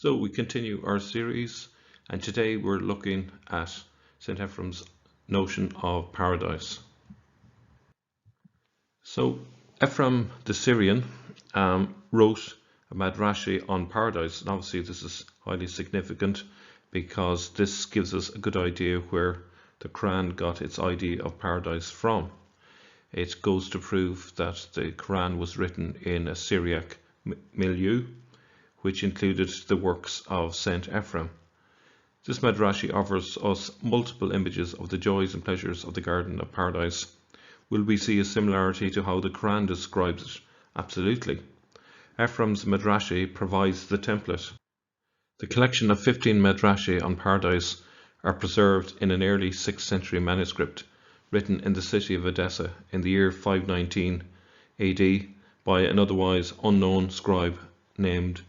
So we continue our series, and today we're looking at St Ephrem's notion of paradise. So Ephraim the Syrian wrote a madrashe on paradise, and obviously this is highly significant because this gives us a good idea where the Qur'an got its idea of paradise from. It goes to prove that the Qur'an was written in a Syriac milieu, which included the works of St Ephrem. This madrashe offers us multiple images of the joys and pleasures of the Garden of Paradise. Will we see a similarity to how the Qur'an describes it? Absolutely. Ephraim's madrashe provides the template. The collection of 15 madrashe on paradise are preserved in an early 6th century manuscript written in the city of Edessa in the year 519 AD by an otherwise unknown scribe named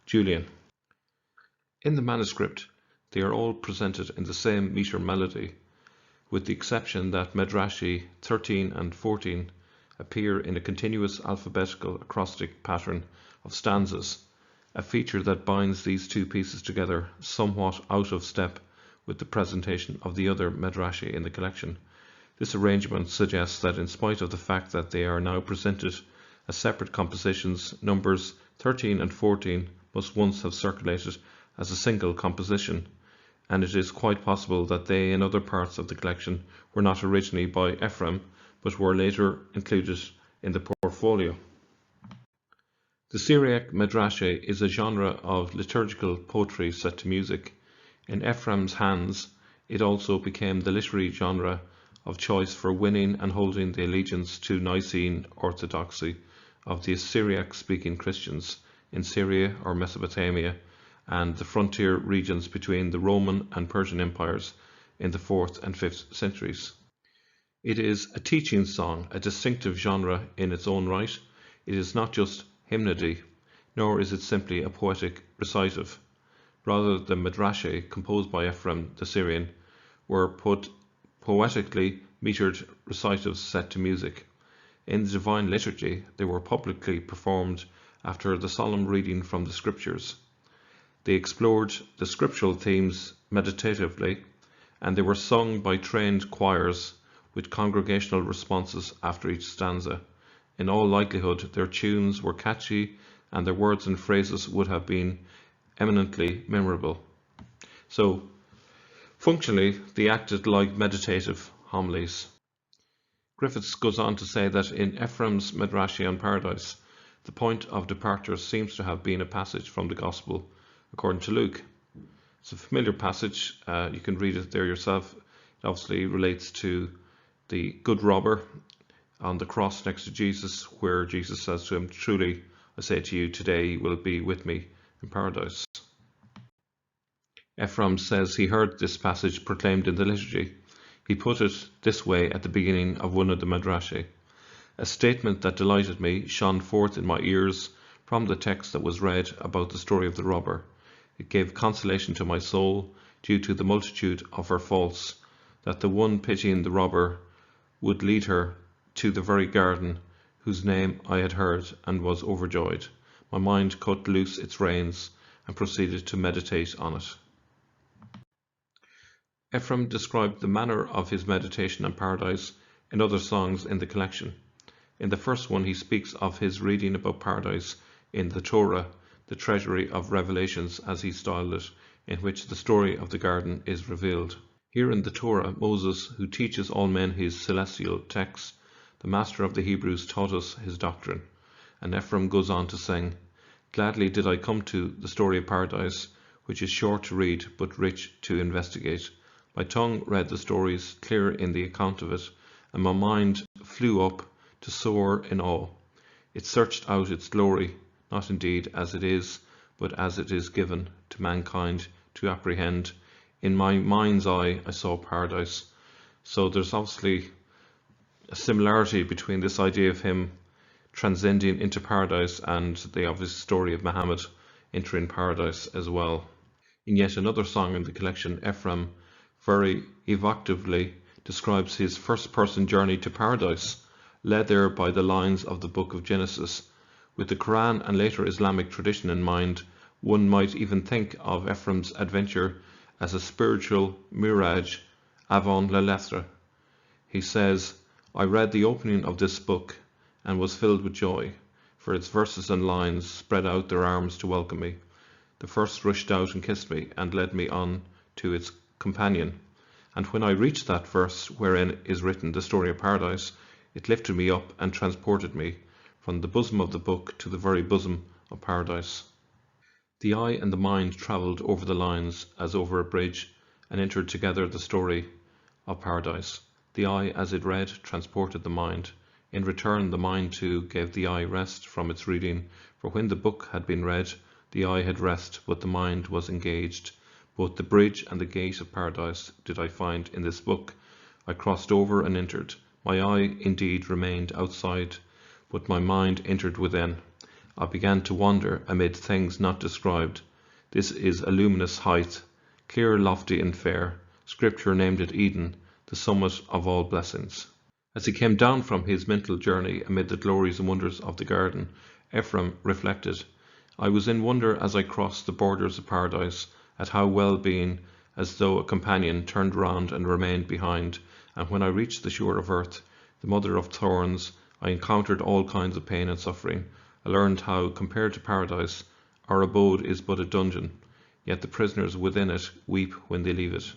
Julian. In the manuscript, they are all presented in the same meter melody, with the exception that madrashe 13 and 14 appear in a continuous alphabetical acrostic pattern of stanzas, a feature that binds these two pieces together somewhat out of step with the presentation of the other madrashe in the collection. This arrangement suggests that in spite of the fact that they are now presented as separate compositions, numbers 13 and 14 must once have circulated as a single composition, and it is quite possible that they and other parts of the collection were not originally by Ephraim, but were later included in the portfolio. The Syriac madrashe is a genre of liturgical poetry set to music. In Ephraim's hands, it also became the literary genre of choice for winning and holding the allegiance to Nicene orthodoxy of the Syriac-speaking Christians in Syria or Mesopotamia and the frontier regions between the Roman and Persian empires in the 4th and 5th centuries. It is a teaching song, a distinctive genre in its own right. It is not just hymnody, nor is it simply a poetic recitative. Rather, the madrashe composed by Ephraim the Syrian were poetically metered recitatives set to music. In the Divine Liturgy, they were publicly performed after the solemn reading from the Scriptures. They explored the scriptural themes meditatively, and they were sung by trained choirs with congregational responses after each stanza. In all likelihood, their tunes were catchy, and their words and phrases would have been eminently memorable. So, functionally, they acted like meditative homilies. Griffiths goes on to say that in Ephraim's madrashe on paradise, the point of departure seems to have been a passage from the Gospel according to Luke. It's a familiar passage, you can read it there yourself. It obviously relates to the good robber on the cross next to Jesus, where Jesus says to him, "Truly, I say to you, today you will be with me in paradise." Ephraim says he heard this passage proclaimed in the liturgy. He put it this way at the beginning of one of the madrashe: "A statement that delighted me shone forth in my ears from the text that was read about the story of the robber. It gave consolation to my soul due to the multitude of her faults, that the one pitying the robber would lead her to the very garden whose name I had heard and was overjoyed. My mind cut loose its reins and proceeded to meditate on it." Ephraim described the manner of his meditation on paradise in other songs in the collection. In the first one, he speaks of his reading about paradise in the Torah, the treasury of revelations as he styled it, in which the story of the garden is revealed. Here in the Torah, Moses, who teaches all men his celestial texts, the master of the Hebrews, taught us his doctrine. And Ephraim goes on to sing, "Gladly did I come to the story of paradise, which is short to read but rich to investigate. My tongue read the stories clear in the account of it, and my mind flew up to soar in awe. It searched out its glory, not indeed as it is, but as it is given to mankind to apprehend. In my mind's eye I saw paradise." So there's obviously a similarity between this idea of him transcending into paradise and the obvious story of Muhammad entering paradise as well. In yet another song in the collection, Ephraim very evocatively describes his first-person journey to paradise, led there by the lines of the book of Genesis. With the Qur'an and later Islamic tradition in mind, One might even think of Ephraim's adventure as a spiritual mirage avant la lettre. He says, I read the opening of this book and was filled with joy, for its verses and lines spread out their arms to welcome me. The first rushed out and kissed me and led me on to its companion. And when I reached that verse wherein is written the story of paradise, it lifted me up and transported me from the bosom of the book to the very bosom of paradise. The eye and the mind travelled over the lines as over a bridge and entered together the story of paradise. The eye, as it read, transported the mind. In return, the mind too gave the eye rest from its reading, for when the book had been read, the eye had rest, but the mind was engaged. Both the bridge and the gate of paradise did I find in this book. I crossed over and entered. My eye indeed remained outside, but my mind entered within. I began to wander amid things not described. This is a luminous height, clear, lofty, and fair. Scripture named it Eden, the summit of all blessings. As he came down from his mental journey amid the glories and wonders of the garden, Ephraim reflected, I was in wonder as I crossed the borders of paradise, at how well-being, as though a companion, turned round and remained behind, and when I reached the shore of earth, the mother of thorns, I encountered all kinds of pain and suffering. I learned how, compared to paradise, our abode is but a dungeon, yet the prisoners within it weep when they leave it.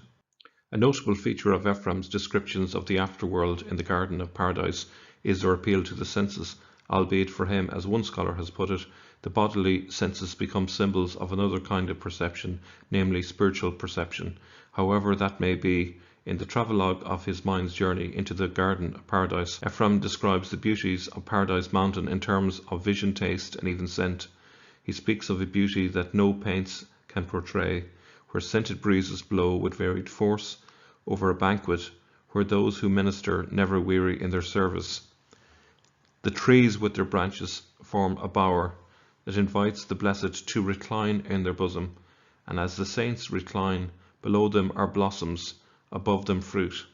A notable feature of Ephraim's descriptions of the afterworld in the Garden of Paradise is their appeal to the senses, albeit for him, as one scholar has put it, the bodily senses become symbols of another kind of perception, namely spiritual perception. However that may be, in the travelogue of his mind's journey into the Garden of Paradise, Ephraim describes the beauties of Paradise Mountain in terms of vision, taste, and even scent. He speaks of a beauty that no paints can portray, where scented breezes blow with varied force over a banquet, where those who minister never weary in their service. The trees with their branches form a bower that invites the blessed to recline in their bosom, and as the saints recline, below them are blossoms, above them fruit.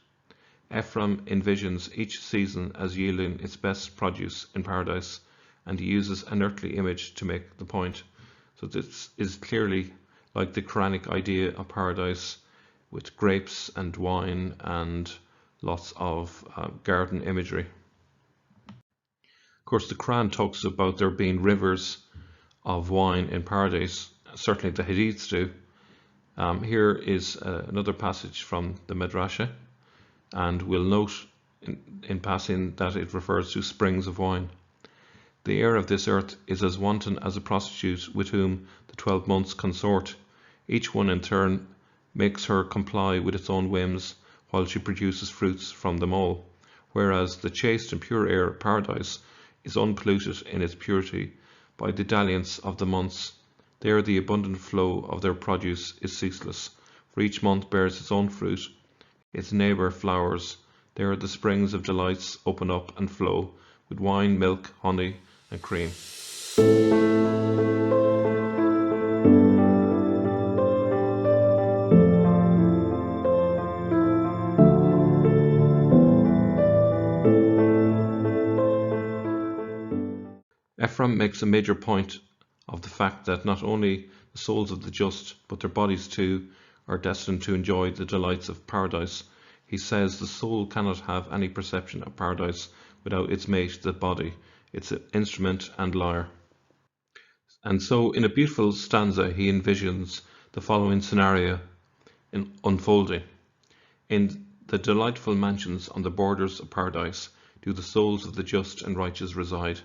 Ephraim envisions each season as yielding its best produce in paradise, and he uses an earthly image to make the point. So this is clearly like the Quranic idea of paradise, with grapes and wine and lots of garden imagery. Of course, the Qur'an talks about there being rivers of wine in paradise. Certainly the Hadiths do. Here is another passage from the madrashe, and we'll note in passing that it refers to springs of wine. The air of this earth is as wanton as a prostitute with whom the 12 months consort. Each one in turn makes her comply with its own whims, while she produces fruits from them all, whereas the chaste and pure air of paradise is unpolluted in its purity by the dalliance of the months. There the abundant flow of their produce is ceaseless, for each month bears its own fruit, its neighbour flowers. There the springs of delights open up and flow, with wine, milk, honey, and cream. Ephraim makes a major point of the fact that not only the souls of the just, but their bodies too, are destined to enjoy the delights of paradise. He says the soul cannot have any perception of paradise without its mate, the body, its instrument and lyre. And so in a beautiful stanza he envisions the following scenario unfolding. In the delightful mansions on the borders of paradise do the souls of the just and righteous reside,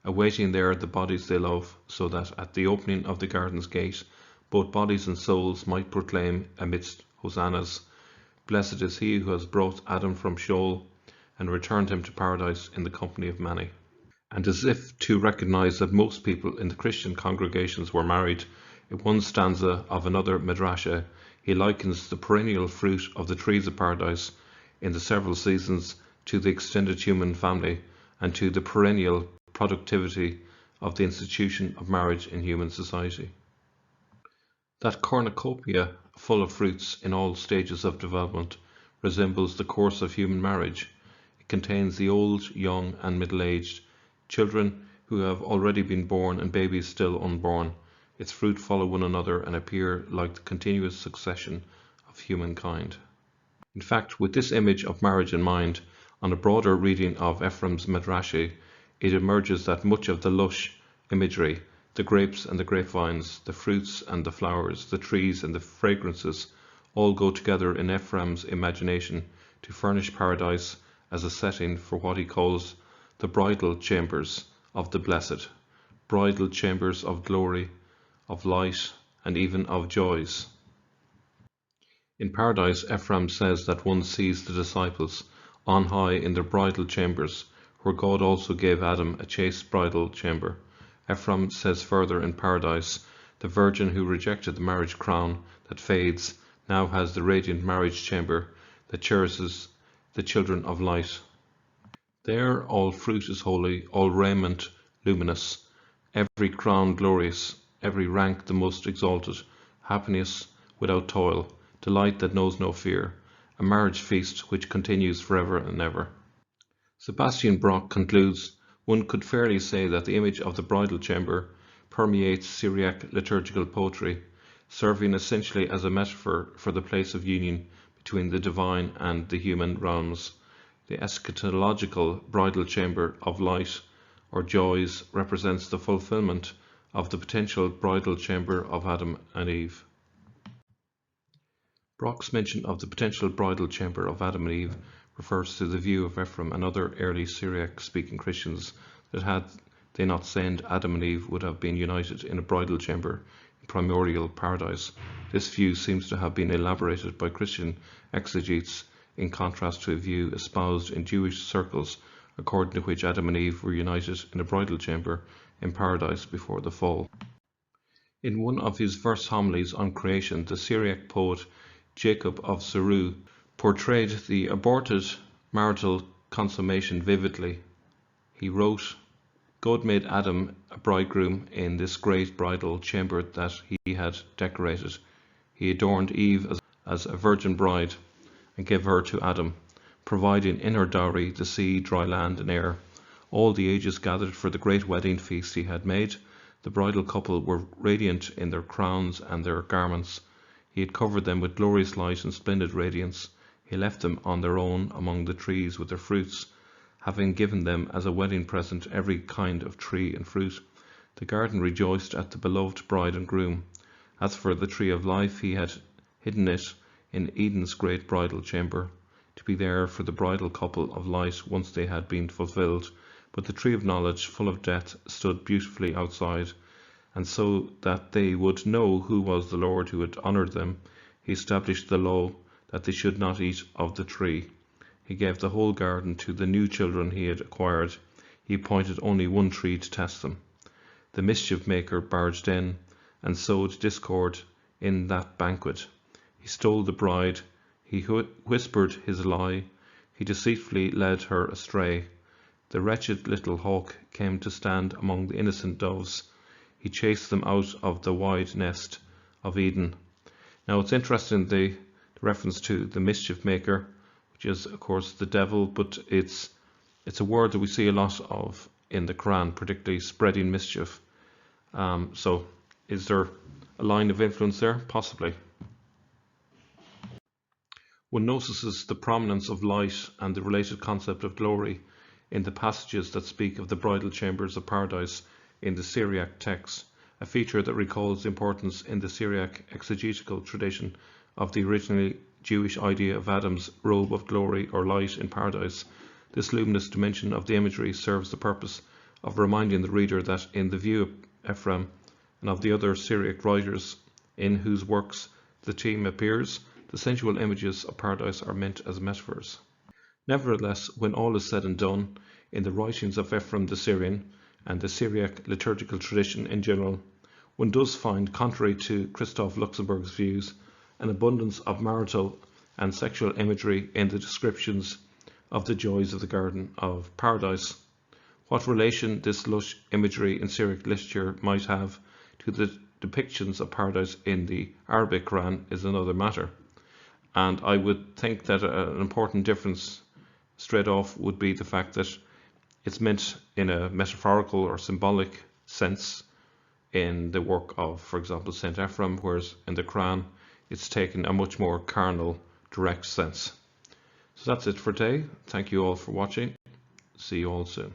awaiting there the bodies they love, so that at the opening of the garden's gate both bodies and souls might proclaim amidst hosannas, blessed is he who has brought Adam from Sheol and returned him to paradise in the company of many. And as if to recognize that most people in the Christian congregations were married, in one stanza of another madrasha he likens the perennial fruit of the trees of paradise in the several seasons to the extended human family, and to the perennial productivity of the institution of marriage in human society. That cornucopia full of fruits in all stages of development resembles the course of human marriage. It contains the old, young and middle-aged, children who have already been born and babies still unborn. its fruit follow one another and appear like the continuous succession of humankind. In fact, with this image of marriage in mind, on a broader reading of Ephraim's madrashe, it emerges that much of the lush imagery, the grapes and the grapevines, the fruits and the flowers, the trees and the fragrances, all go together in Ephraim's imagination to furnish paradise as a setting for what he calls the bridal chambers of the blessed, bridal chambers of glory, of light, and even of joys. In paradise, Ephraim says that one sees the disciples on high in their bridal chambers, where God also gave Adam a chaste bridal chamber. Ephraim says further in paradise, the virgin who rejected the marriage crown that fades now has the radiant marriage chamber that cherishes the children of light. There all fruit is holy, all raiment luminous, every crown glorious, every rank the most exalted, happiness without toil, delight that knows no fear, a marriage feast which continues forever and ever. Sebastian Brock concludes, one could fairly say that the image of the bridal chamber permeates Syriac liturgical poetry, serving essentially as a metaphor for the place of union between the divine and the human realms. The eschatological bridal chamber of light or joys represents the fulfillment of the potential bridal chamber of Adam and Eve. Brock's mention of the potential bridal chamber of Adam and Eve refers to the view of Ephraim and other early Syriac-speaking Christians that had they not sinned, Adam and Eve would have been united in a bridal chamber in primordial paradise. This view seems to have been elaborated by Christian exegetes in contrast to a view espoused in Jewish circles, according to which Adam and Eve were united in a bridal chamber in paradise before the fall. In one of his verse homilies on creation, the Syriac poet Jacob of Seru portrayed the aborted marital consummation vividly. He wrote, God made Adam a bridegroom in this great bridal chamber that he had decorated. He adorned Eve as a virgin bride and gave her to Adam, providing in her dowry the sea, dry land, and air. All the ages gathered for the great wedding feast he had made. The bridal couple were radiant in their crowns and their garments. He had covered them with glorious light and splendid radiance. He left them on their own among the trees with their fruits, having given them as a wedding present every kind of tree and fruit. The garden rejoiced at the beloved bride and groom. As for the tree of life, he had hidden it in Eden's great bridal chamber, to be there for the bridal couple of light once they had been fulfilled. But the tree of knowledge, full of death, stood beautifully outside, and so that they would know who was the Lord who had honoured them, he established the law that they should not eat of the tree. He gave the whole garden to the new children he had acquired. He appointed only one tree to test them. The mischief maker barged in and sowed discord in that banquet. He stole the bride, he whispered his lie, he deceitfully led her astray. The wretched little hawk came to stand among the innocent doves. He chased them out of the wide nest of Eden. Now it's interesting the reference to the mischief maker, which is of course the devil, but it's a word that we see a lot of in the Qur'an, particularly spreading mischief. So is there a line of influence there? Possibly. One notices the prominence of light and the related concept of glory in the passages that speak of the bridal chambers of paradise in the Syriac text, a feature that recalls the importance in the Syriac exegetical tradition of the originally Jewish idea of Adam's robe of glory or light in paradise. This luminous dimension of the imagery serves the purpose of reminding the reader that in the view of Ephraim and of the other Syriac writers in whose works the theme appears, the sensual images of paradise are meant as metaphors. Nevertheless, when all is said and done, in the writings of Ephraim the Syrian and the Syriac liturgical tradition in general, one does find, contrary to Christoph Luxemburg's views, an abundance of marital and sexual imagery in the descriptions of the joys of the Garden of Paradise. What relation this lush imagery in Syriac literature might have to the depictions of paradise in the Arabic Qur'an is another matter. And I would think that an important difference straight off would be the fact that it's meant in a metaphorical or symbolic sense, in the work of, for example, St Ephrem, whereas in the Qur'an it's taken a much more carnal, direct sense. So that's it for today. Thank you all for watching. See you all soon.